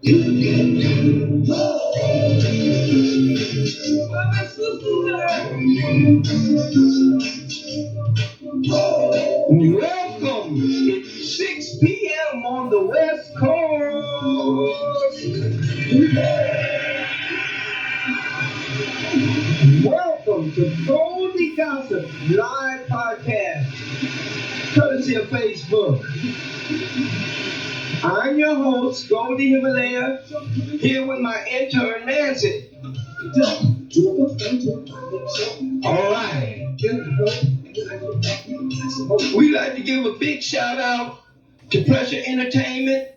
Welcome. It's 6 p.m. on the West Coast. Welcome to Goldie Gossip Live Podcast, courtesy of Facebook. I'm your host, Goldie Himalaya, here with my intern, Nancy. All right. We'd like to give a big shout out to Pressure Entertainment,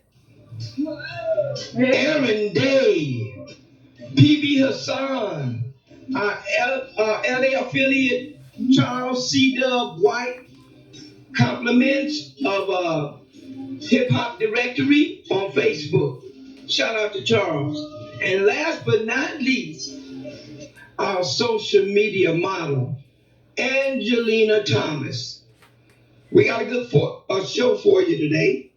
Aaron Day, PB Hassan, our LA affiliate, Charles C. Dub White, compliments of Hip Hop Directory on Facebook. Shout out to Charles. And last but not least, our social media model, Angelina Thomas. We got a good show for you today.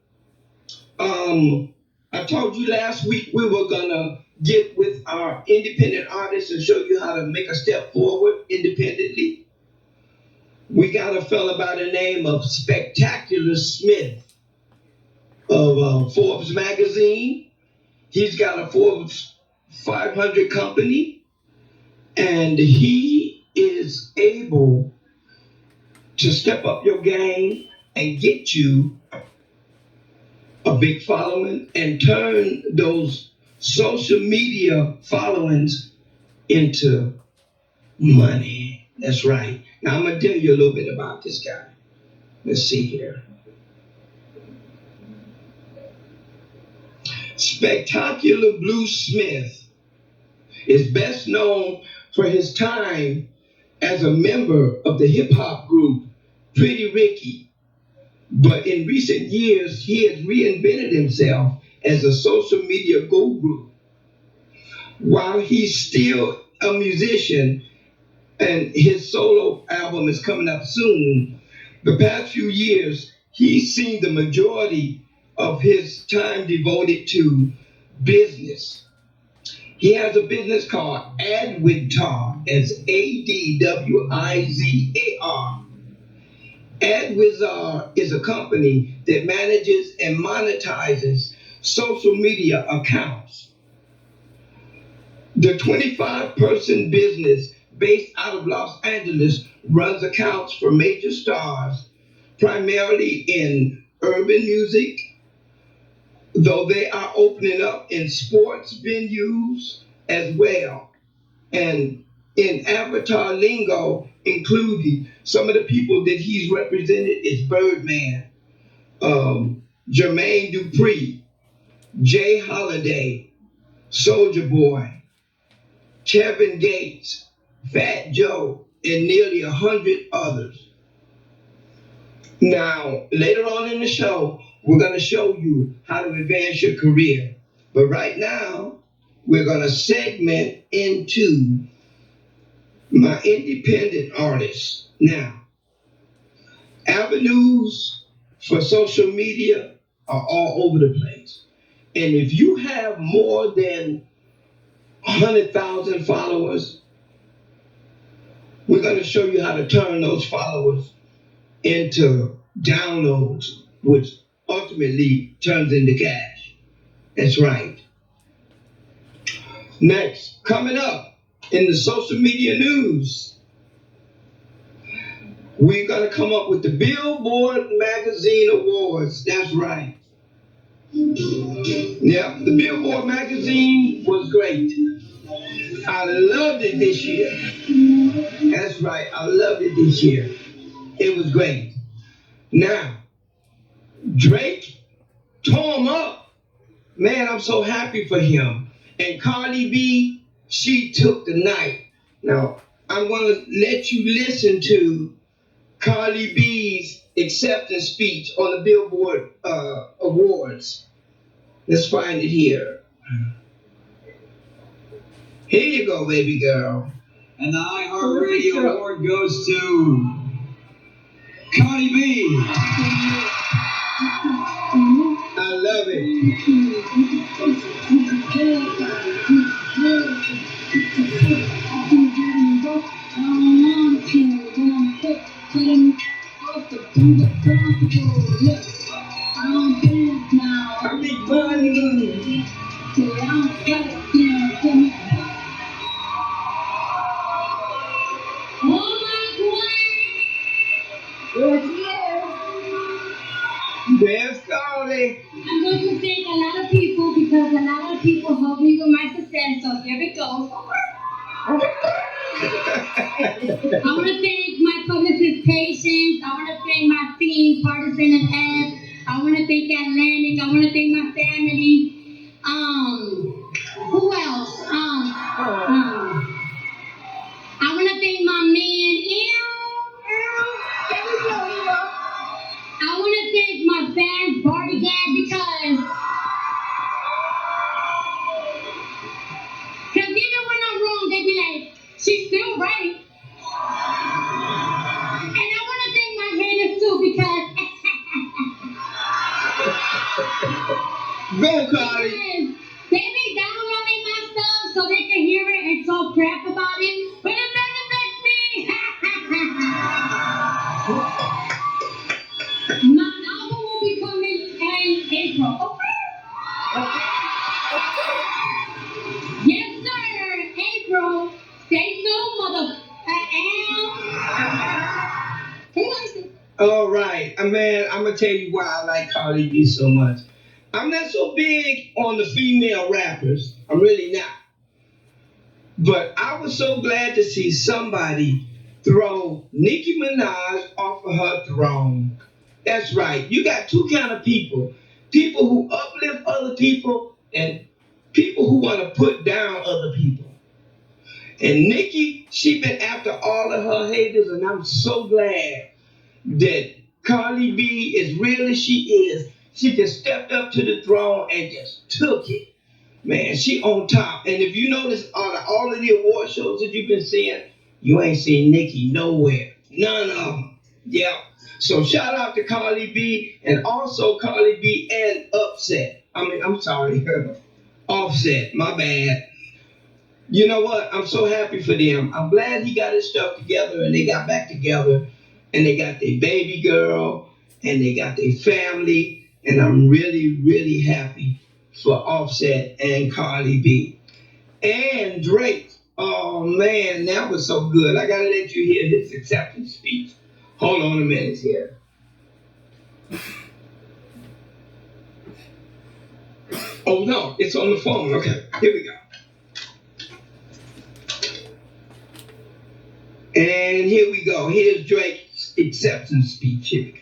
I told you last week we were gonna get with our independent artists and show you how to make a step forward independently. We got a fella by the name of Spectacular Smith of Forbes magazine. He's got a Forbes 500 company, and he is able to step up your game and get you a big following and turn those social media followings into money. That's right. Now I'm gonna tell you a little bit about this guy. Let's see here. Spectacular Blue Smith is best known for his time as a member of the hip hop group Pretty Ricky. But in recent years, he has reinvented himself as a social media guru. While he's still a musician and his solo album is coming up soon, the past few years, he's seen the majority of his time devoted to business. He has a business called Adwizar, as Adwizar. Adwizar is a company that manages and monetizes social media accounts. The 25-person business based out of Los Angeles runs accounts for major stars, primarily in urban music, though they are opening up in sports venues as well. And in Avatar lingo, including some of the people that he's represented is Birdman, Jermaine Dupri, Jay Holiday, Soulja Boy, Kevin Gates, Fat Joe, and nearly 100 others. Now, later on in the show, we're going to show you how to advance your career. But right now, we're going to segment into my independent artists. Now, avenues for social media are all over the place. And if you have more than 100,000 followers, we're going to show you how to turn those followers into downloads, which ultimately turns into cash. That's right. Next, coming up in the social media news, we're going to come up with the Billboard Magazine Awards. That's right. Yeah, the Billboard Magazine was great. I loved it this year. That's right, I loved it this year. It was great. Now, Drake tore him up. Man, I'm so happy for him. And Cardi B, she took the night. Now, I'm going to let you listen to Cardi B's acceptance speech on the Billboard Awards. Let's find it here. Here you go, baby girl. And the iHeartRadio Award goes to Cardi B. I love it. I'm responsible. Look, I'm big now. I make money. So I'm right now. Come on. Oh my God. Yes, yes. There's Goldie. I'm going to thank a lot of people because a lot of people helped me with my success. So here it goes. I want to thank my publicist Patience. I want to thank my team, Partisan and Ed. I want to thank Atlantic. I want to thank my family. Who else? I want to thank my man, I want to thank my fans, Bodyguard, because even when I'm wrong, they be like, she's still right. And I want to thank my haters too because Go, Carly. they be downloading my stuff so they can hear it and talk crap about it, but it doesn't affect me. My album will be coming in April. Yes, sir. April. Stay tuned, mother. Who likes it? All right, man, I'm gonna tell you why I like Cardi B so much. I'm not so big on the female rappers. I'm really not. But I was so glad to see somebody throw Nicki Minaj off of her throne. That's right. You got two kind of people. People who uplift other people and people who want to put down other people. And Nicki, she been after all of her haters, and I'm so glad that Cardi B, as real as she is, she just stepped up to the throne and just took it. Man, she on top. And if you notice on all of the award shows that you've been seeing, you ain't seen Nicki nowhere. None of them. Yeah. So shout out to Cardi B and also Cardi B and I'm sorry, Offset. My bad. You know what? I'm so happy for them. I'm glad he got his stuff together and they got back together and they got their baby girl and they got their family. And I'm really, really happy for Offset and Cardi B. And Drake. Oh man, that was so good. I gotta let you hear his acceptance speech. Hold on a minute here. Oh no, it's on the phone. Okay, here we go. And here we go. Here's Drake's acceptance speech. Here we go.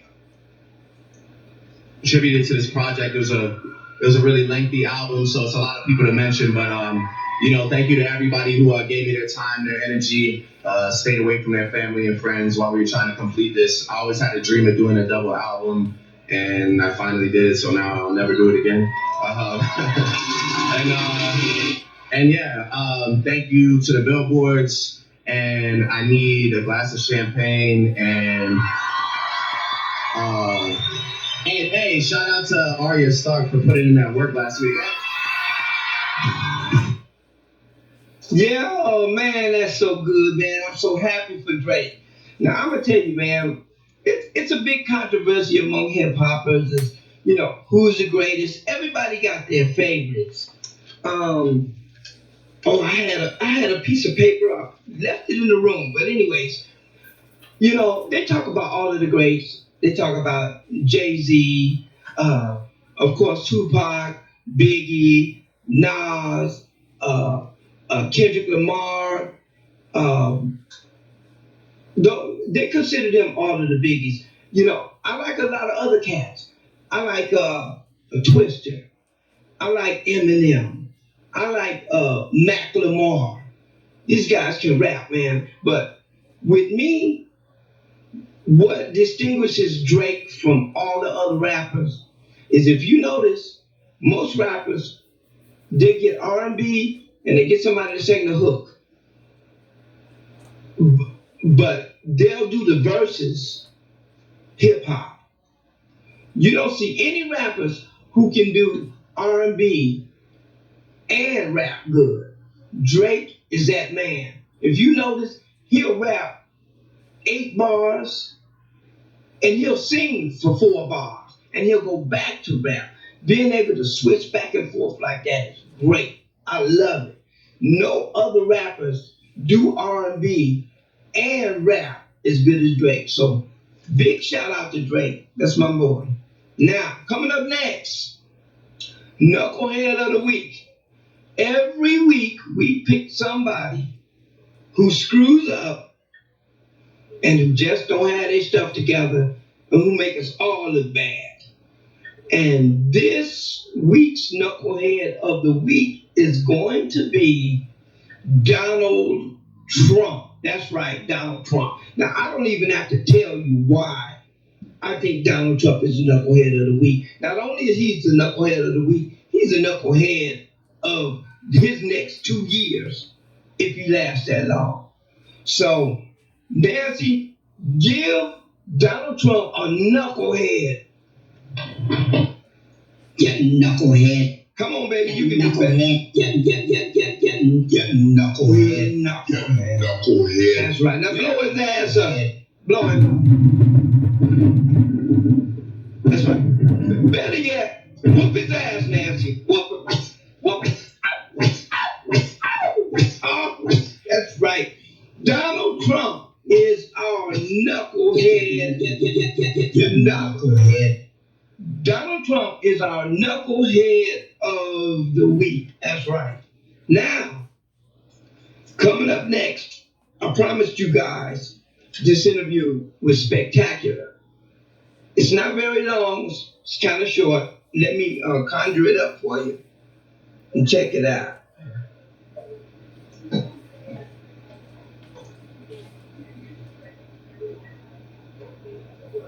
Contributed to this project. It was a really lengthy album, so it's a lot of people to mention. But thank you to everybody who gave me their time, their energy, stayed away from their family and friends while we were trying to complete this. I always had a dream of doing a double album, and I finally did it. So now I'll never do it again. Thank you to the billboards. And I need a glass of champagne and hey, shout out to Arya Stark for putting in that work last week. Yeah, oh man, that's so good, man. I'm so happy for Drake. Now I'm gonna tell you, man, it's a big controversy among hip hoppers. Is who's the greatest? Everybody got their favorites. I had a piece of paper. I left it in the room. But anyways, they talk about all of the greats. They talk about Jay-Z, of course, Tupac, Biggie, Nas, Kendrick Lamar. They consider them all of the biggies. I like a lot of other cats. I like a Twister. I like Eminem. I like Mac Lamar. These guys can rap, man. But with me, what distinguishes Drake from all the other rappers is if you notice, most rappers, they get R&B and they get somebody to sing the hook. But they'll do the verses hip hop. You don't see any rappers who can do R&B and rap good. Drake is that man. If you notice, he'll rap 8 bars and he'll sing for 4 bars, and he'll go back to rap. Being able to switch back and forth like that is great. I love it. No other rappers do R&B and rap as good as Drake. So big shout out to Drake. That's my boy. Now, coming up next, Knucklehead of the Week. Every week we pick somebody who screws up and who just don't have their stuff together and who make us all look bad. And this week's Knucklehead of the Week is going to be Donald Trump. That's right, Donald Trump. Now, I don't even have to tell you why I think Donald Trump is the Knucklehead of the Week. Not only is he the Knucklehead of the Week, he's the Knucklehead of his next 2 years, if he lasts that long. So, Nancy, give Donald Trump a knucklehead. Yeah, knucklehead. Come on, baby, you can do that. Yeah, knucklehead. Knucklehead. That's right. Now blow his ass up. Blow him. That's right. Better yet, whoop his ass, Nancy. Whoop him. Whoop him. Oh, that's right. Donald Trump is our knucklehead. Knucklehead. Donald Trump is our knucklehead of the week. That's right. Now, coming up next, I promised you guys this interview was spectacular. It's not very long. It's kind of short. Let me conjure it up for you and check it out.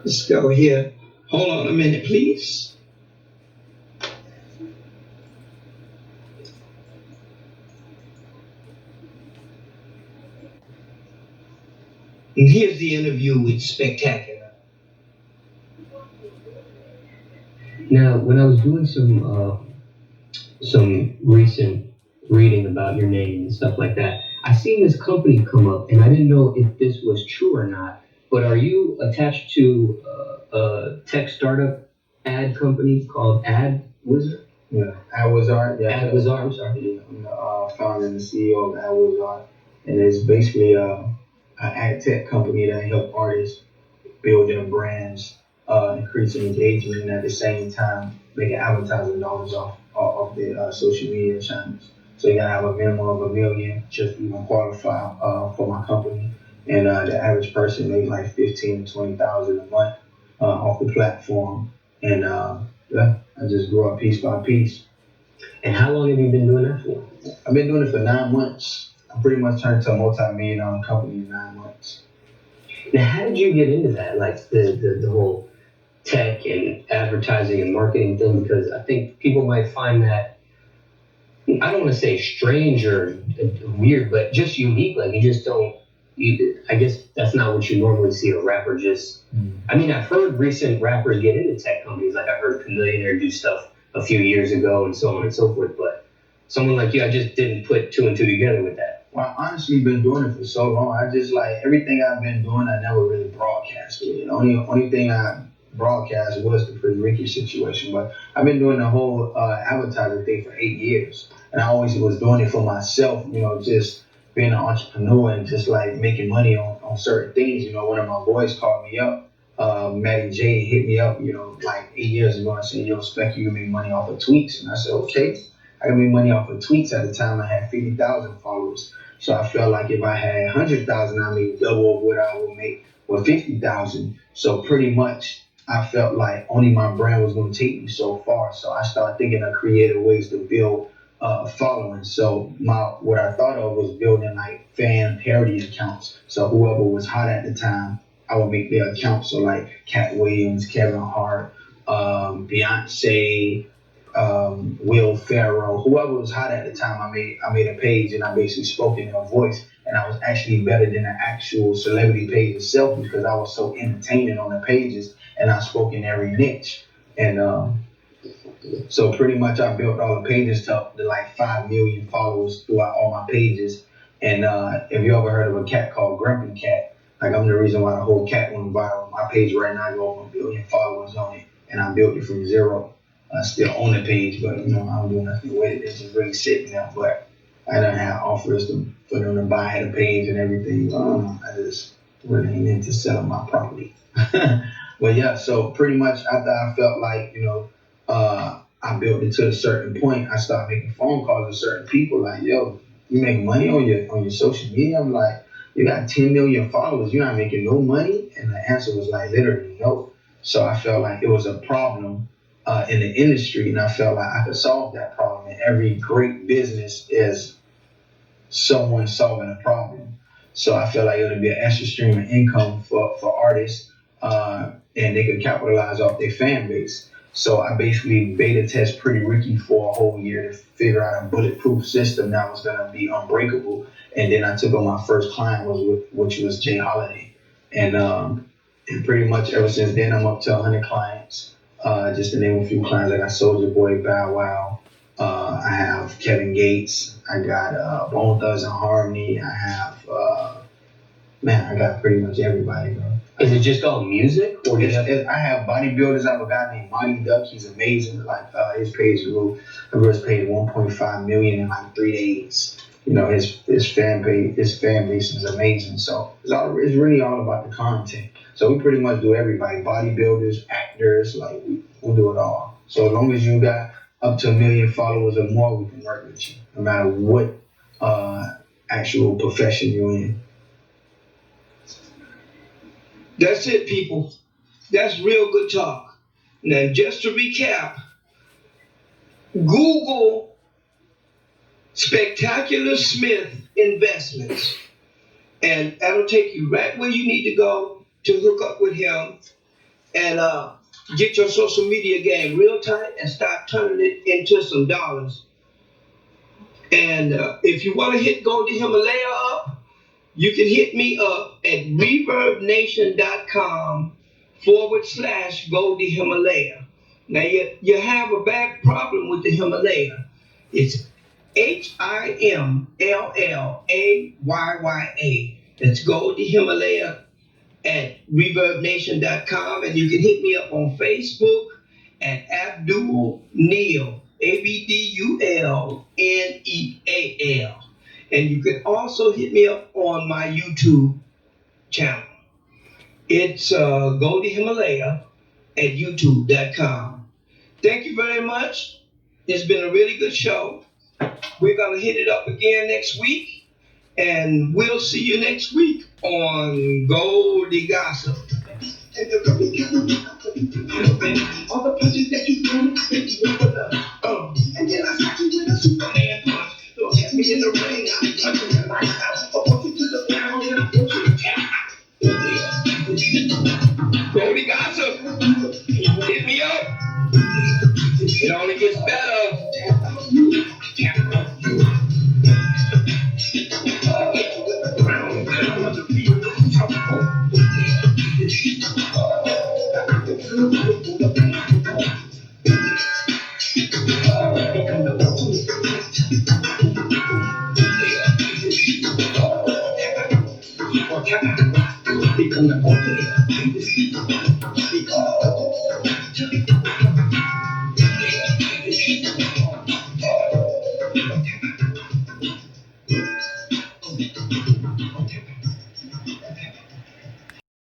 Let's go here. Hold on a minute, please. And here's the interview with Spectacular. Now, when I was doing some recent reading about your name and stuff like that, I seen this company come up, and I didn't know if this was true or not. But are you attached to a tech startup ad company called Ad Wizard? Yeah, AdWizard. Yeah, AdWizard. I'm sorry. I'm the founder and the CEO of AdWizard, and it's basically an ad tech company that help artists build their brands, increasing engagement, and at the same time making advertising dollars off their social media channels. So you gotta have a minimum of $1 million just to even qualify for my company. And the average person makes like 15 to 20,000 a month off the platform. And yeah, I just grew up piece by piece. And how long have you been doing that for? I've been doing it for 9 months. I pretty much turned to a multi-million-dollar company in 9 months. Now, how did you get into that? Like the whole tech and advertising and marketing thing? Because I think people might find that, I don't want to say strange or weird, but just unique. Like you just don't. I guess that's not what you normally see a rapper just. I mean, I've heard recent rappers get into tech companies. Like I heard Chamillionaire do stuff a few years ago and so on and so forth. But someone like you, I just didn't put 2 and 2 together with that. Well, I've honestly been doing it for so long. I just like everything I've been doing, I never really broadcasted it. The only thing I broadcast was the Puerto Rican situation. But I've been doing the whole advertising thing for 8 years. And I always was doing it for myself, just being an entrepreneur and just like making money on certain things. One of my boys called me up, Matty J hit me up, like 8 years ago and said, yo, Spec, you can make money off of tweets. And I said, okay, I can make money off of tweets. At the time I had 50,000 followers. So I felt like if I had 100,000, I made double of what I would make with 50,000. So pretty much I felt like only my brand was going to take me so far. So I started thinking of creative ways to build following. So what I thought of was building like fan parody accounts. So whoever was hot at the time, I would make their account. So like Cat Williams, Kevin Hart, Beyonce, Will Ferrell, whoever was hot at the time, I made a page and I basically spoke in their voice. And I was actually better than the actual celebrity page itself because I was so entertaining on the pages and I spoke in every niche. And so pretty much I built all the pages to like 5 million followers throughout all my pages. And if you ever heard of a cat called Grumpy Cat, Like I'm the reason why the whole cat went viral. My page right now got over 1 billion followers on it, and I built it from zero. I still own the page, but I don't do nothing with it. It's just really sitting there. But I don't have offers for them to buy the page and everything. I just really ain't into selling my property. But yeah, so pretty much after I felt like I built it to a certain point, I started making phone calls to certain people like, yo, you make money on your social media? I'm like, you got 10 million followers, you're not making no money? And the answer was like literally no. So I felt like it was a problem in the industry, and I felt like I could solve that problem. And every great business is someone solving a problem. So I felt like it would be an extra stream of income for artists, and they could capitalize off their fan base. So I basically beta test Pretty Ricky for a whole year to figure out a bulletproof system that was gonna be unbreakable. And then I took on my first client, which was Jay Holiday, and pretty much ever since then I'm up to 100 clients. Just to name a few clients, I got Soulja Boy, Bow Wow. I have Kevin Gates. I got Bone Thugs and Harmony. I have I got pretty much everybody, bro. Is it just all music, or I have bodybuilders. I have a guy named Monty Duck. He's amazing. Like his page grew. I was paid 1.5 million in like 3 days. His fan base is amazing. So it's really all about the content. So we pretty much do everybody, bodybuilders, actors, like we do it all. So as long as you got up to 1 million followers or more, we can work with you, no matter what actual profession you're in. That's it, people. That's real good talk. Now, just to recap, Google Spectacular Smith Investments, and that'll take you right where you need to go to hook up with him and get your social media game real tight and start turning it into some dollars. And if you want to hit Goldie Himalaya up, you can hit me up at reverbnation.com/Goldie Himalaya. Now, you have a bad problem with the Himalaya. It's HIMLLAYYA. That's Goldie Himalaya at reverbnation.com. And you can hit me up on Facebook at Abdul Neal, ABDULNEAL. And you can also hit me up on my YouTube channel. It's Goldie Himalaya at youtube.com. Thank you very much. It's been a really good show. We're going to hit it up again next week. And we'll see you next week on Goldie Gossip. All the punches that you threw, and then I shot you with a Superman punch. Don't catch me in the ring, I'm touching your lights out. I'll put you to the ground and I'll put you to tap. Goldie Gossip, hit me up. It only gets better. Become the ultimate.